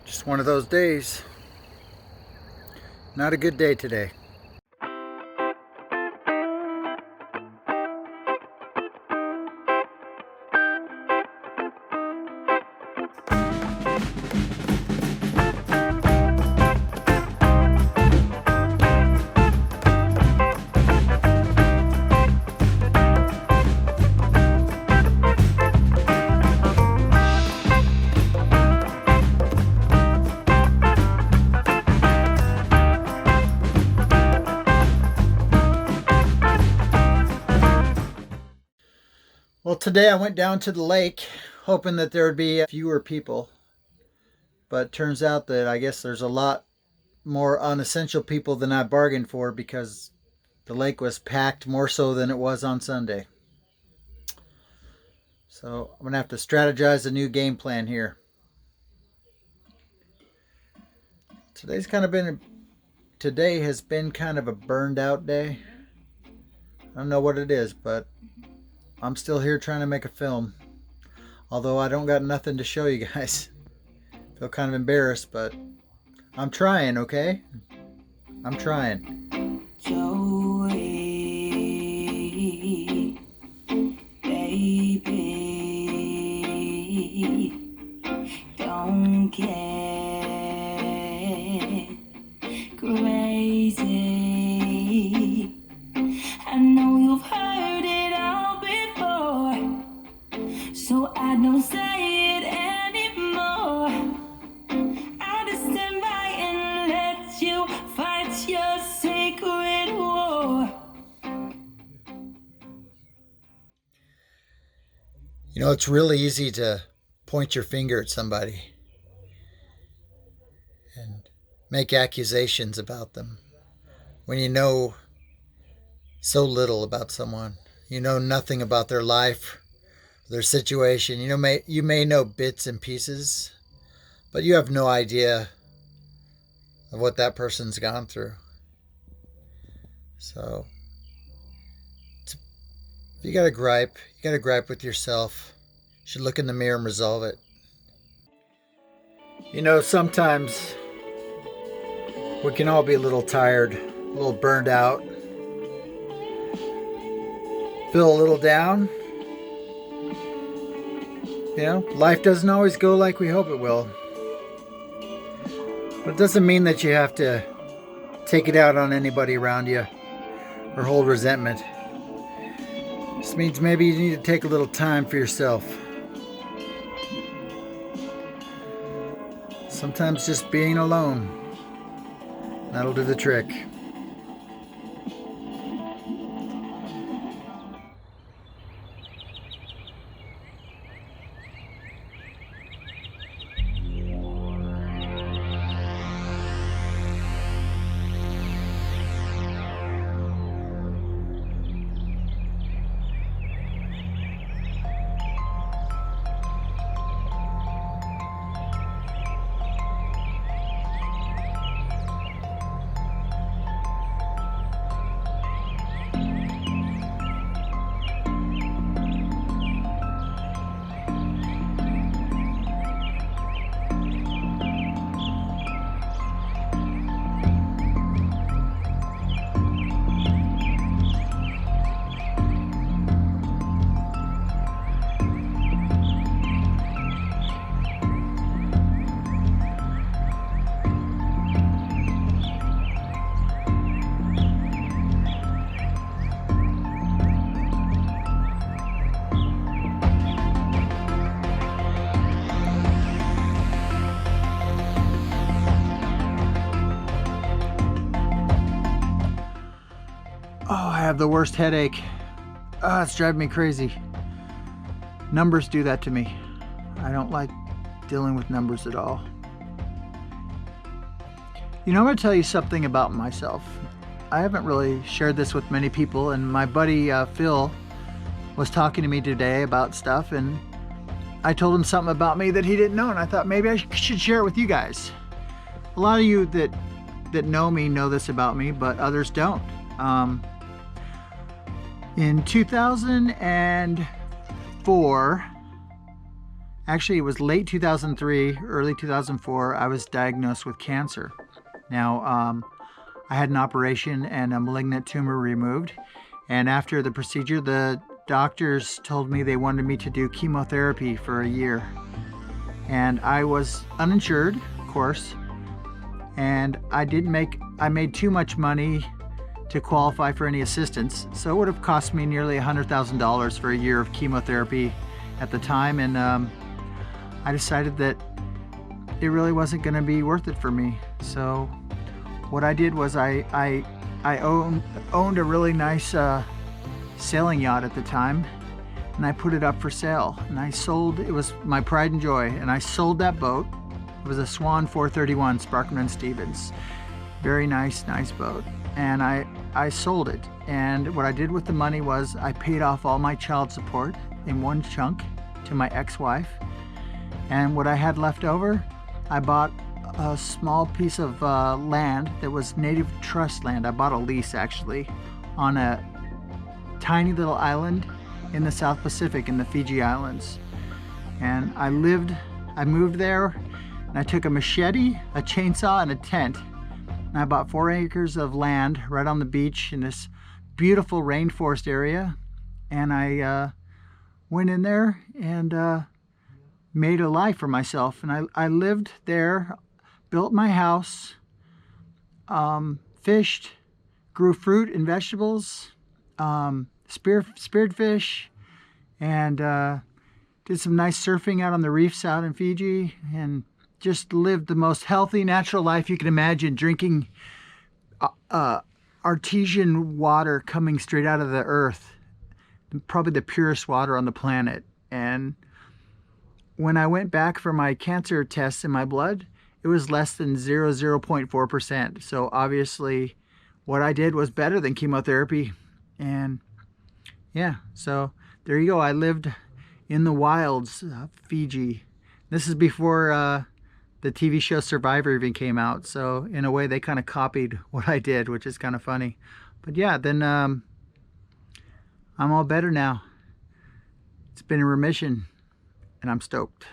Just one of those days. Not a good day today. Well, today I went down to the lake hoping that there would be fewer people, but it turns out that I guess there's a lot more unessential people than I bargained for, because the lake was packed more so than it was on Sunday. So I'm gonna have to strategize a new game plan here. Today has been kind of a burned out day. I don't know what it is, but I'm still here trying to make a film. Although I don't got nothing to show you guys. I feel kind of embarrassed, but I'm trying, okay? I'm trying. Joey, baby, don't get crazy. I know you've heard it all before, so I don't say it anymore. I just stand by and let you fight your sacred war. You know, it's really easy to point your finger at somebody and make accusations about them when you know so little about someone. You know nothing about their life, their situation. You may know bits and pieces, but you have no idea of what that person's gone through. So if you got a gripe, with yourself. You should look in the mirror and resolve it. You know, sometimes we can all be a little tired, a little burned out, feel a little down. You know, life doesn't always go like we hope it will. But it doesn't mean that you have to take it out on anybody around you or hold resentment. It just means maybe you need to take a little time for yourself. Sometimes just being alone, that'll do the trick. Oh, I have the worst headache. It's driving me crazy. Numbers do that to me. I don't like dealing with numbers at all. You know, I'm going to tell you something about myself. I haven't really shared this with many people, and my buddy Phil was talking to me today about stuff, and I told him something about me that he didn't know, and I thought maybe I should share it with you guys. A lot of you that know me know this about me, but others don't. In 2004, Actually, it was late 2003, early 2004, I was diagnosed with cancer. Now, I had an operation and a malignant tumor removed. And after the procedure, the doctors told me they wanted me to do chemotherapy for a year. And I was uninsured, of course. And I made too much money to qualify for any assistance. So it would have cost me nearly $100,000 for a year of chemotherapy at the time. And I decided that it really wasn't going to be worth it for me. So what I did was I owned a really nice sailing yacht at the time, and I put it up for sale. And I sold, it was my pride and joy, and I sold that boat. It was a Swan 431 Sparkman & Stevens. Very nice boat. And I sold it. And what I did with the money was I paid off all my child support in one chunk to my ex-wife. And what I had left over, I bought a small piece of land that was native trust land. I bought a lease actually on a tiny little island in the South Pacific in the Fiji Islands. And I moved there, and I took a machete, a chainsaw, and a tent. And I bought 4 acres of land right on the beach in this beautiful rainforest area. And I went in there and made a life for myself. And I lived there, built my house, fished, grew fruit and vegetables, speared fish, and did some nice surfing out on the reefs out in Fiji, and just lived the most healthy, natural life you can imagine, drinking artesian water coming straight out of the earth, probably the purest water on the planet. And when I went back for my cancer tests in my blood, it was less than 0.4%. So obviously what I did was better than chemotherapy. And yeah, so there you go. I lived in the wilds of Fiji. This is before the TV show Survivor even came out. So in a way they kind of copied what I did, which is kind of funny. But yeah, then I'm all better now. It's been in remission, and I'm stoked.